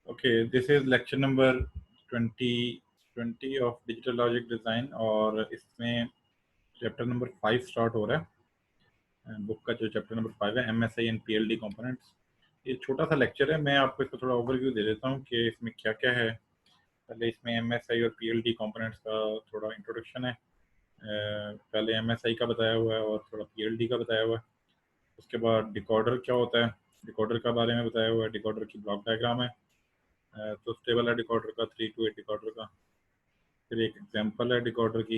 Okay, this is lecture number 20 of digital logic design और इसमें chapter number 5 start हो रहा है। बुक का जो चैप्टर नंबर 5 है MSI एंड PLD कंपोनेंट्स। ये छोटा सा लेक्चर है, मैं आपको इसको थोड़ा ओवरव्यू दे देता हूँ कि इसमें क्या क्या है। पहले इसमें MSI और PLD कंपोनेंट्स का थोड़ा इंट्रोडक्शन है। पहले MSI का बताया हुआ है और थोड़ा PLD का बताया हुआ है। उसके बाद डिकोडर क्या होता है, डिकोडर का बारे में बताया हुआ है। डिकोडर की ब्लॉक डायग्राम है। तो स्टेबल है डिकोडर का, 3 to 8 डिकोडर का। फिर एक एग्जांपल है डिकोडर की,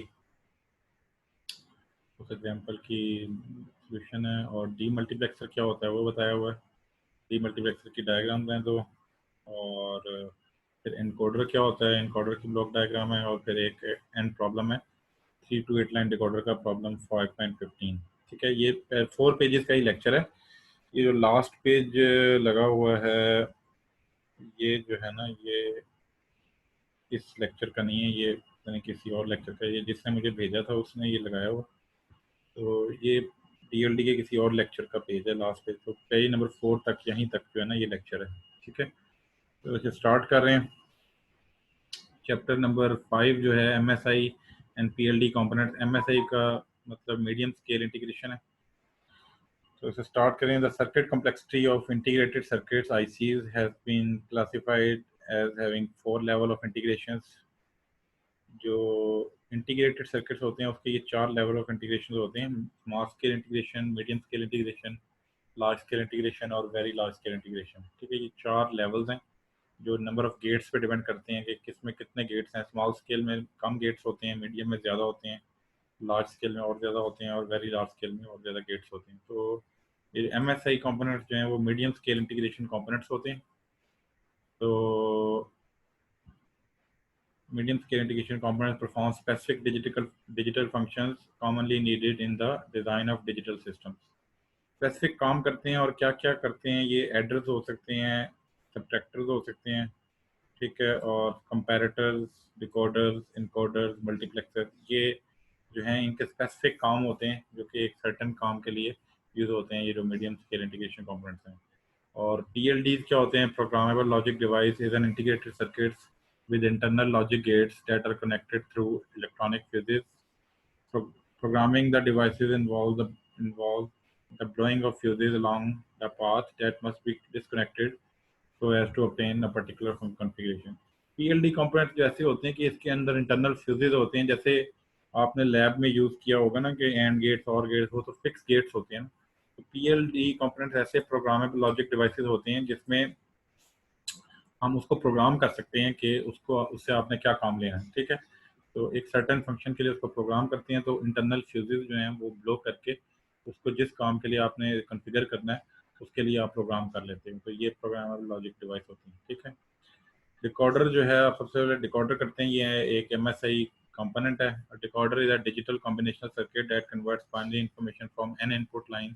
उस एग्जांपल की सॉल्यूशन है। और डी मल्टीप्लेक्सर क्या होता है वो बताया हुआ है। डी मल्टीप्लेक्सर की डायग्राम हैं दो। और फिर एनकोडर क्या होता है, एनकोडर की ब्लॉक डायग्राम है। और फिर एक एंड प्रॉब्लम है, 3 to 8 लाइन डिकोडर का प्रॉब्लम 5.15। ठीक है, ये 4 पेजेस का ही लेक्चर है। ये जो लास्ट पेज लगा हुआ है ये जो है ना, ये इस लेक्चर का नहीं है, ये मैंने किसी और लेक्चर का, ये जिसने मुझे भेजा था उसने ये लगाया हुआ। तो ये DLD के किसी और लेक्चर का पेज है, लास्ट पेज। तो पेज नंबर 4 तक, यहीं तक जो है ना ये लेक्चर है। ठीक है, तो इसे स्टार्ट कर रहे हैं। चैप्टर नंबर 5 जो है MSI and PLD component. MSI का मतलब मीडियम स्केल इंटीग्रेशन है। तो इसे स्टार्ट करें। The circuit complexity of integrated circuits ICs has been classified as having 4 level of integrations. जो इंटीग्रेटेड सर्किट्स होते हैं उसके ये 4 लेवल ऑफ इंटीग्रेशन होते हैं। Small scale integration, medium scale integration, large scale integration और वेरी लार्ज स्केल इंटीग्रेशन। ठीक है, ये 4 लेवल्स हैं जो नंबर ऑफ गेट्स पे डिपेंड करते हैं कि किस में कितने गेट्स हैं। स्मॉल स्केल में कम गेट्स होते हैं, मीडियम में ज़्यादा होते हैं, लार्ज स्केल में और ज़्यादा होते हैं और वेरी लार्ज स्केल में और ज़्यादा गेट्स होते हैं। तो ये MSI कंपोनेंट्स जो हैं वो मीडियम स्केल इंटीग्रेशन कंपोनेंट्स होते हैं। तो medium scale integration components perform specific digital functions commonly needed in the design of digital systems. Specific काम करते हैं और क्या क्या करते हैं, ये एडर्स हो सकते हैं, सब्ट्रैक्टर्स हो सकते हैं, ठीक है, और कंपैरेटर्स, डिकोडर्स, इनकोडर्स, मल्टीप्लेक्सर्स, ये जो हैं इनके स्पेसिफिक काम होते हैं जो कि एक सर्टन काम के लिए यूज़ होते हैं। ये जो मीडियम स्केल इंटीग्रेशन कंपोनेंट्स हैं। और PLDs क्या होते हैं, programmable logic device is an integrated circuits with internal logic gates that are connected through electronic fuses. Programming the devices involve the blowing of fuses along the path that must be disconnected so as to obtain a particular configuration. PLD components जैसे होते हैं कि इसके अंदर internal fuses होते हैं। जैसे आपने लैब में यूज़ किया होगा ना कि एंड गेट्स और गेट्स हो, तो फिक्स गेट्स होते हैं। तो PLD कंपोनेंट्स ऐसे प्रोग्रामेबल लॉजिक डिवाइसेस होते हैं जिसमें हम उसको प्रोग्राम कर सकते हैं कि उसको उससे आपने क्या काम लेना है। ठीक है, तो एक सर्टेन फंक्शन के लिए उसको प्रोग्राम करते हैं। तो इंटरनल फ्यूजेस जो हैं वो ब्लो करके उसको जिस काम के लिए आपने कॉन्फ़िगर करना है उसके लिए आप प्रोग्राम कर लेते हैं। तो ये प्रोग्रामेबल लॉजिक डिवाइस होती है। ठीक है, डिकोडर जो है आप सबसे पहले डिकोडर करते हैं। ये एक MSI कंपोनेंट है। Decoder is a digital combinational circuit that converts binary information from n input lines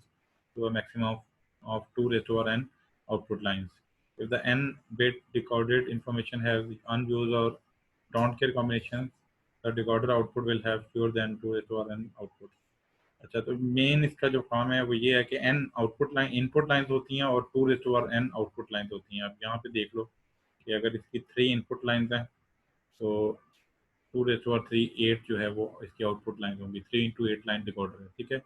to a maximum of 2 raised to n output lines. If the n bit decoded information has unused or don't care combinations, the decoder output will have fewer than 2 raised to n outputs. अच्छा, तो main इसका जो काम है वो ये है कि n output line input lines होती हैं और 2 raised to n output lines होती हैं। आप यहाँ पे देख लो कि अगर इसकी 3 इनपुट लाइंस हैं तो 2 raised to 3 8 जो है वो इसकी आउटपुट लाइन होंगी। 3 into 8 लाइन डिकोडर है। ठीक है,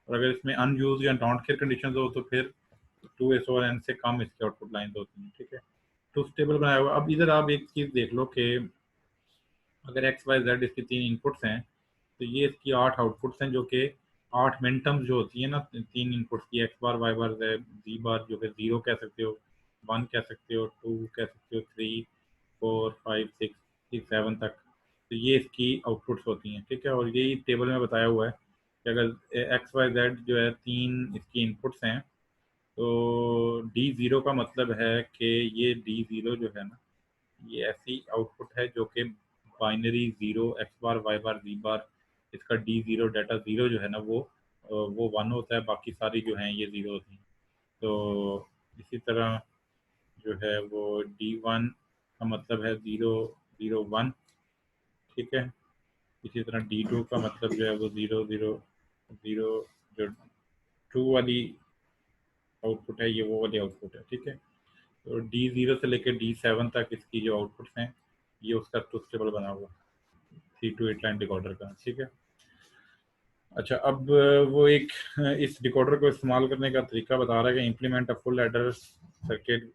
और अगर इसमें अनयूज या डोंट केयर कंडीशन हो तो फिर 2 से कम इसकी आउटपुट लाइन होती हैं। ठीक है, ट्रूथ टेबल बनाया हुआ। अब इधर आप एक चीज़ देख लो कि अगर एक्स वाई जेड इसकी 3 इनपुट्स हैं तो ये इसकी 8 आउटपुट्स हैं, जो कि 8 मिनटम्स जो होती है ना 3 इनपुट्स की, एक्स बार, वाई बार, जी बार, जो कि 0 कह सकते हो, 1 कह सकते हो, 2 कह सकते हो, 3 4 5 6 6 7 तक। तो ये इसकी आउटपुट्स होती हैं। ठीक है, और यही टेबल में बताया हुआ है कि अगर एक्स वाई जेड जो है 3 इसकी इनपुट्स हैं तो D0 का मतलब है कि ये D0 जो है ना ये ऐसी आउटपुट है जो कि बाइनरी 0 एक्स बार, वाई बार, जी बार, इसका D0 डाटा 0 जो है ना वो 1 होता है, बाकी सारी जो हैं ये 0 होती हैं। तो इसी तरह जो है वो D1 का मतलब है 0 0 1। ठीक है, इसी तरह D2 का मतलब जो है वो 0 0 0, जो 2 वाली आउटपुट है ये वो वाली आउटपुट है। ठीक है, तो D0 से लेकर D7 तक इसकी जो आउटपुट्स हैं ये उसका ट्रुथ टेबल बना हुआ 3 to 8 लाइन डिकोडर का, ठीक है। अच्छा, अब वो एक इस डिकोडर को इस्तेमाल करने का तरीका बता रहा है कि implement a full adder circuit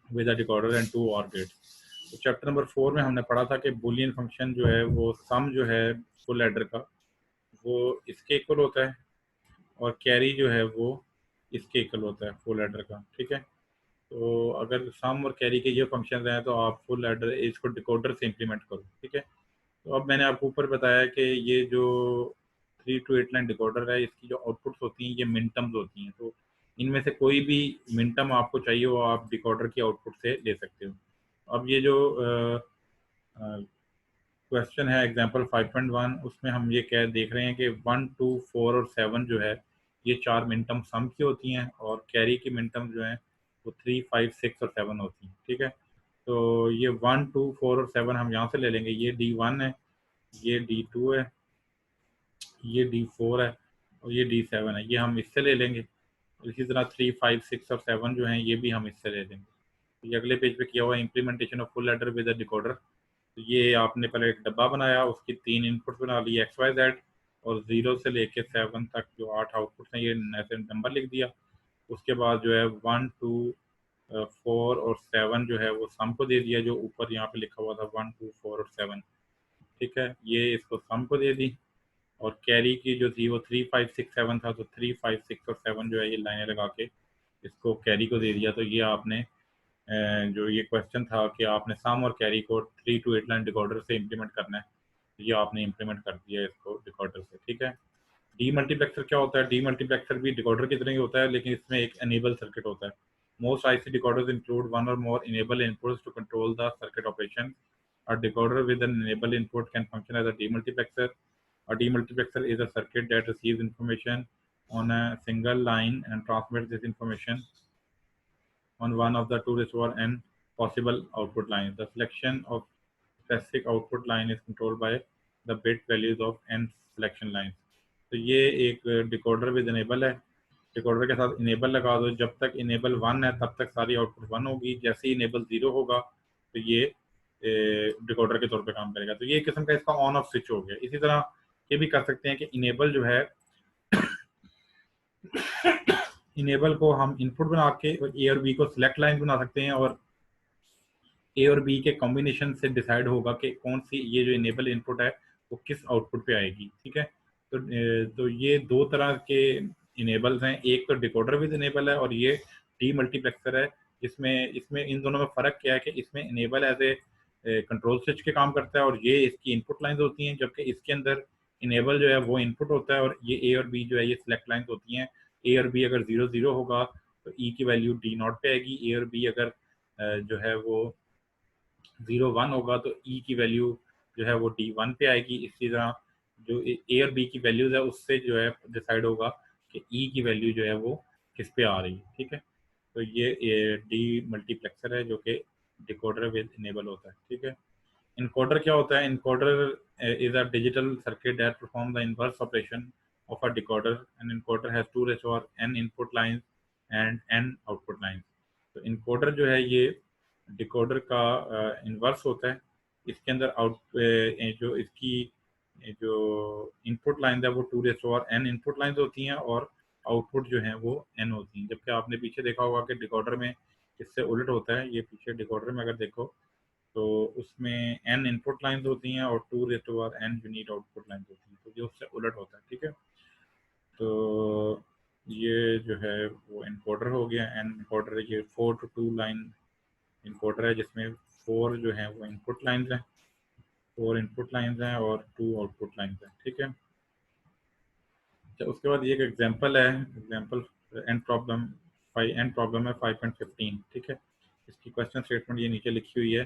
with a decoder and 2 OR gates. तो चैप्टर नंबर 4 में हमने पढ़ा था कि बुलियन फंक्शन जो है वो सम जो है फुल एडर का वो इसके इक्वल होता है और कैरी जो है वो इसके इक्वल होता है फुल एडर का, ठीक है। तो अगर सम और कैरी के ये फंक्शन हैं तो आप फुल एडर इसको डिकोडर से इम्प्लीमेंट करो, ठीक है। तो अब मैंने आपको ऊपर बताया कि ये जो 3 to 8 लाइन डिकोडर है इसकी जो आउटपुट्स होती हैं ये मिनटम्स होती हैं। तो इनमें से कोई भी मिनटम आपको चाहिए वो आप डिकोडर की आउटपुट से ले सकते हो। अब ये जो क्वेश्चन है एग्जांपल 5.1 उसमें हम ये कह देख रहे हैं कि 1, 2, 4 और 7 जो है ये 4 मिनटम सम की होती हैं और कैरी की मिनटम जो हैं वो 3, 5, 6 और 7 होती हैं, ठीक है। तो ये 1, 2, 4 और 7 हम यहाँ से ले लेंगे। ये D1 है, ये D2 है, ये D4 है और ये D7 है, ये हम इससे ले लेंगे। इसी तरह 3, 5, 6 और 7 जो हैं ये भी हम इससे ले लेंगे। ये अगले पेज पे किया हुआ implementation of full adder with a decoder. तो ये आपने पहले एक डब्बा बनाया, उसकी 3 इनपुट बना ली XYZ और 0 से लेके 7 तक जो 8 आउटपुट हैं ये ऐसे नंबर लिख दिया। उसके बाद जो है 1, 2, 4 और 7 जो है वो सम को दे दिया, जो ऊपर यहाँ पे लिखा हुआ था 1, 2, 4 और 7, ठीक है। ये इसको सम को दे दी और कैरी की जो थी वो 3, 5, 6, 7 था, तो 3, 5, 6 और 7 जो है ये लाइनें लगा के इसको कैरी को दे दिया। तो ये आपने जो ये क्वेश्चन था कि आपने सम और कैरी को 3 to 8 लाइन डिकोडर से इम्प्लीमेंट करना है, ये आपने इम्प्लीमेंट कर दिया इसको डिकोडर से, ठीक है। डी मल्टीप्लेक्सर क्या होता है? डी मल्टीप्लेक्सर भी डिकोडर की तरह ही होता है लेकिन इसमें एक एनेबल सर्किट होता है। Most IC decoders include one or more enable inputs to control the circuit operation. A decoder with an enable input can function as a demultiplexer. A demultiplexer is a circuit that receives information on a single line and transmits this information on one of the two raised to power n possible output lines. The selection of specific output line is controlled by the bit values of n selection lines. तो ये एक decoder with enable है। Decoder के साथ enable लगा दो, जब तक इनेबल 1 है तब तक सारी आउटपुट 1 होगी। जैसे ही इनेबल 0 होगा तो ये डिकोडर के तौर पे काम करेगा। तो ये एक किस्म का इसका ऑन ऑफ स्विच हो गया। इसी तरह ये भी कर सकते हैं कि इनेबल जो है इनेबल को हम इनपुट बना के ए और बी को सिलेक्ट लाइन बना सकते हैं और ए और बी के कॉम्बिनेशन से डिसाइड होगा कि कौन सी ये जो इनेबल इनपुट है वो किस आउटपुट पे आएगी, ठीक है। तो ये दो तरह के इनेबल्स हैं, एक तो डिकोडर विद इनेबल है और ये डी मल्टीप्लेक्सर है। इसमें इसमें इन दोनों में फ़र्क क्या है कि इसमें enable as a control switch के काम करता है और ये इसकी इनपुट लाइंस होती हैं, जबकि इसके अंदर इनेबल जो है वो इनपुट होता है और ये ए और बी जो है ये सिलेक्ट लाइंस होती हैं। ए और बी अगर 0, 0 होगा तो ई की वैल्यू D0 पे आएगी। ए और बी अगर जो है वो 0, 1 होगा तो ई की वैल्यू जो है वो D1 पे आएगी। इसी तरह जो ए और बी की वैल्यूज है उससे जो है डिसाइड होगा कि ई की वैल्यू जो है वो किस पे आ रही है, ठीक है। तो ये डी मल्टीप्लेक्सर है जो कि डिकोडर विद इनेबल होता है, ठीक है। इनकोडर क्या होता है? Encoder is a digital circuit that perform the inverse operation of a decoder. An encoder has 2 raised to power n input lines and n output lines. तो इनकोडर जो है ये डिकोडर का इन्वर्स होता है। इसके अंदर जो इसकी जो इनपुट लाइन है वो 2 raised to power n input lines होती हैं और आउटपुट जो है वो n होती हैं। जबकि आपने पीछे देखा होगा कि डिकोडर में इससे उलट होता है। ये पीछे डिकोडर में अगर देखो तो उसमें n इनपुट लाइंस होती हैं और 2 raised to power n unit output lines होती हैं। तो ये उससे उलट होता है, ठीक है। तो ये जो है वो इनकोडर हो गया। इनकोडर ये 4 to 2 लाइन इनकोडर है जिसमें 4 जो है वो इनपुट लाइंस हैं, 4 इनपुट लाइंस हैं और 2 आउटपुट लाइंस हैं, ठीक है। अच्छा, उसके बाद ये एक एग्जांपल है, एग्जांपल एंड प्रॉब्लम है 5.15, ठीक है। इसकी क्वेश्चन स्टेटमेंट ये नीचे लिखी हुई है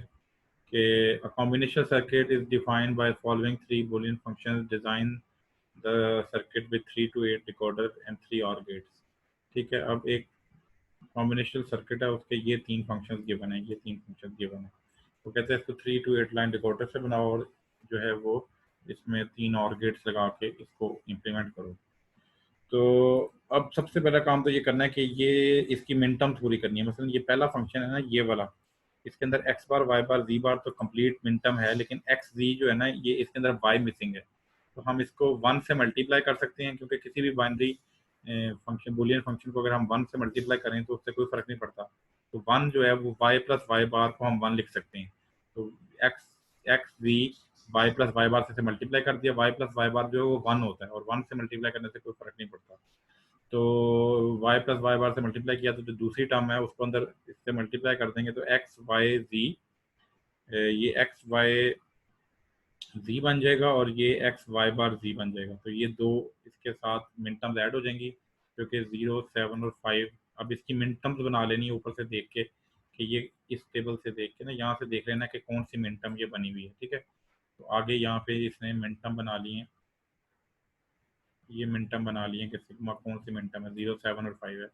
कि a combination circuit is defined by following 3 Boolean functions. Design the circuit with 3 to 8 decoder and 3 OR gates, ठीक है। अब एक कॉम्बिनेशनल सर्किट है, उसके ये 3 फंक्शंस गिवन है, ये 3 फंक्शंस गिवन है। तो कहते हैं इसको 3 to 8 लाइन डिकोडर से बनाओ और जो है वो इसमें 3 OR गेट्स लगा के इसको इम्प्लीमेंट करो। तो अब सबसे पहला काम तो ये करना है कि ये इसकी मिन टर्म्स पूरी करनी है। मसलन ये पहला फंक्शन है ना, ये वाला, इसके अंदर एक्स बार वाई बार जी बार तो कंप्लीट मिन टर्म है, लेकिन एक्स जी जो है ना, ये इसके अंदर वाई मिसिंग है। तो हम इसको 1 से मल्टीप्लाई कर सकते हैं, क्योंकि किसी भी बाइनरी फंक्शन, बुलियन फंक्शन को अगर हम 1 से मल्टीप्लाई करें तो उससे कोई फर्क नहीं पड़ता। तो 1 जो है वो वाई प्लस वाई बार को हम 1 लिख सकते हैं। तो एक्स एक्स जी वाई प्लस वाई बार से मल्टीप्लाई कर दिया, वाई प्लस वाई बार जो है वो 1 होता है, और 1 से मल्टीप्लाई करने से कोई फर्क नहीं पड़ता। तो वाई प्लस वाई बार से मल्टीप्लाई किया तो जो दूसरी टर्म है उसको अंदर इससे मल्टीप्लाई कर देंगे, तो एक्स वाई जी, ये एक्स वाई जी बन जाएगा, और ये एक्स वाई बार जी बन जाएगा। तो ये दो इसके साथ मिन टर्म्स ऐड हो जाएंगी, जो कि 0, 7 और 5। अब इसकी मिन टर्म्स बना लेनी है ऊपर से देख के, कि ये इस टेबल से देख के ना, यहाँ से देख लेना कि कौन सी मिन टर्म ये बनी हुई है, ठीक है। तो आगे यहाँ पे इसने मिन टर्म बना लिए हैं, ये मिन टर्म बना लिए हैं कि सिग्मा कौन सी मिन टर्म है, 0, 7 और 5 है।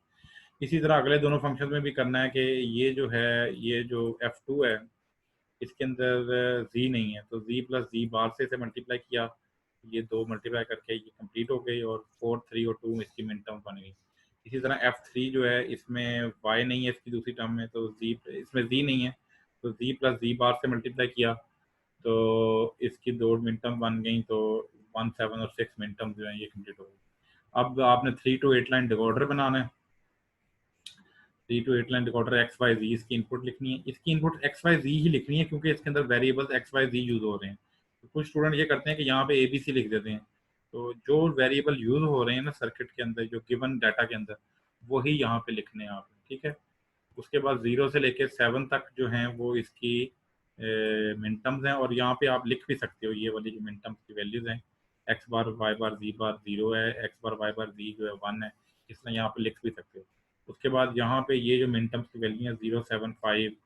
इसी तरह अगले दोनों फंक्शन में भी करना है कि ये जो है, ये जो f2 है, इसके अंदर z नहीं है, तो z प्लस जी बार से इसे मल्टीप्लाई किया, ये दो मल्टीप्लाई करके ये कंप्लीट हो गई, और 4, 3 और 2 इसकी मिन टर्म बन गई। इसी तरह f3 जो है, इसमें y नहीं है इसकी दूसरी टर्म में, तो z, इसमें z नहीं है, तो z प्लस जी बार से मल्टीप्लाई किया, तो इसकी दो मिन टर्म बन गई। तो 1, 7 और 6 मिन टर्म जो है ये कंप्लीट हो गई। अब आपने 3 to 8 लाइन डिकॉर्डर बनाना है। 3 to 8 लाइन डिकॉर्डर एक्स वाई जी, इसकी इनपुट लिखनी है, इसकी इनपुट एक्स वाई जी ही लिखनी है, क्योंकि इसके अंदर वेरिएबल्स एक्स वाई जी यूज हो रहे हैं। तो कुछ स्टूडेंट ये करते हैं कि यहाँ पे ए बी सी लिख देते हैं। तो जो वेरिएबल यूज हो रहे हैं ना सर्किट के अंदर, जो गिवन डाटा के अंदर, वही यहाँ पे लिखने हैं आपने, ठीक है। उसके बाद 0 से लेकर 7 तक जो हैं वो इसकी मिनटम्स हैं, और यहाँ पे आप लिख भी सकते हो ये वाली जो मिनटम्स की वैल्यूज हैं। एक्स बार वाई बार जी बार 0 है, एक्स बार वाई बार जी जो है 1 है, इस तरह यहाँ पे लिख भी सकते हो। उसके बाद यहाँ पे ये जो मिनटम्स की वैल्यू है 0, 7, 5,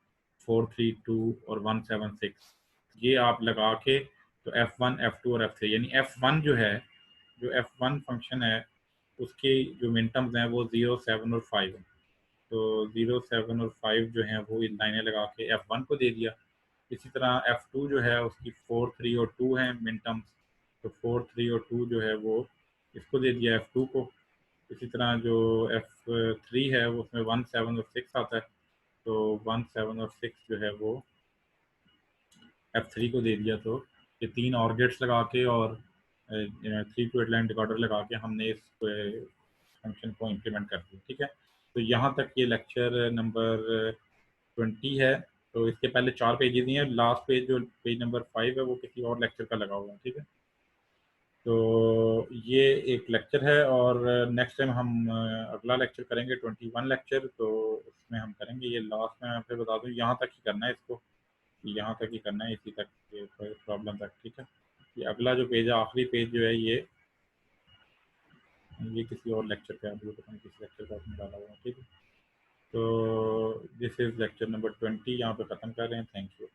4, 3, 2 और 1, 7, 6, ये आप लगा के, तो F1, F2 और F3, यानी F1 जो है, जो F1 फंक्शन है, उसके जो मिनटम्स हैं वो 0, 7 और 5 है। तो 0, 7 और 5 जो हैं वो इन लाइनें लगा के F1 को दे दिया। इसी तरह F2 जो है उसकी 4, 3 और 2 हैं मिन टर्म्स, तो 4, 3 और 2 जो है वो इसको दे दिया F2 को। इसी तरह जो F3 है वो उसमें 1, 7 और 6 आता है, तो 1, 7 और 6 जो है वो F3 को दे दिया। तो ये तीन और गेट्स लगा के और 3 to 8 लाइन डिकॉर्डर लगा के हमने इस फंक्शन को इम्प्लीमेंट कर दिया, ठीक है। तो यहाँ तक ये लेक्चर नंबर 20 है। तो इसके पहले 4 पेजेस ही हैं, लास्ट पेज जो पेज नंबर 5 है वो किसी और लेक्चर का लगा हुआ है, ठीक है। तो ये एक लेक्चर है, और नेक्स्ट टाइम हम अगला लेक्चर करेंगे 21 लेक्चर, तो उसमें हम करेंगे ये लास्ट में। मैं फिर बता दूँ यहाँ तक ही करना है इसको, यहाँ तक ही करना है, इसी तक ये प्रॉब्लम तक, ठीक है। ये अगला जो पेज है, आखिरी पेज जो है, ये किसी और लेक्चर का है, मुझे पता नहीं किस लेक्चर का आपने डाला हुआ है, ठीक है। तो दिस इज लेक्चर नंबर 20, यहाँ पे ख़त्म कर रहे हैं। Thank you.